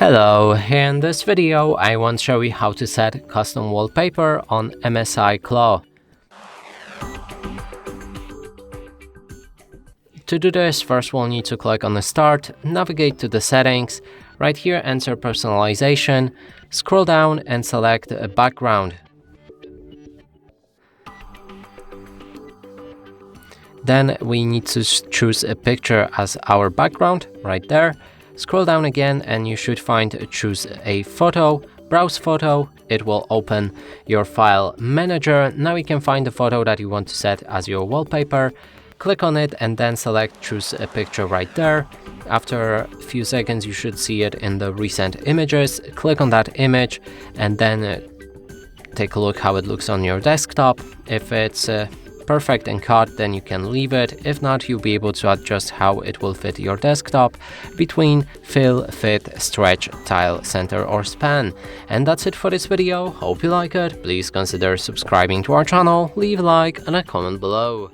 Hello, in this video I want to show you how to set custom wallpaper on MSI Claw. To do this, first we'll need to click on the Start, navigate to the Settings, right here enter Personalization, scroll down and select a Background. Then we need to choose a picture as our background, right there. Scroll down again and you should find choose a photo, browse photo, it will open your file manager. Now you can find the photo that you want to set as your wallpaper, click on it and then select choose a picture right there. After a few seconds you should see it in the recent images, click on that image and then take a look how it looks on your desktop. If it's perfect and cut, then you can leave it. If not, you'll be able to adjust how it will fit your desktop between fill, fit, stretch, tile, center or span. And that's it for this video. Hope you like it. Please consider subscribing to our channel, leave a like and a comment below.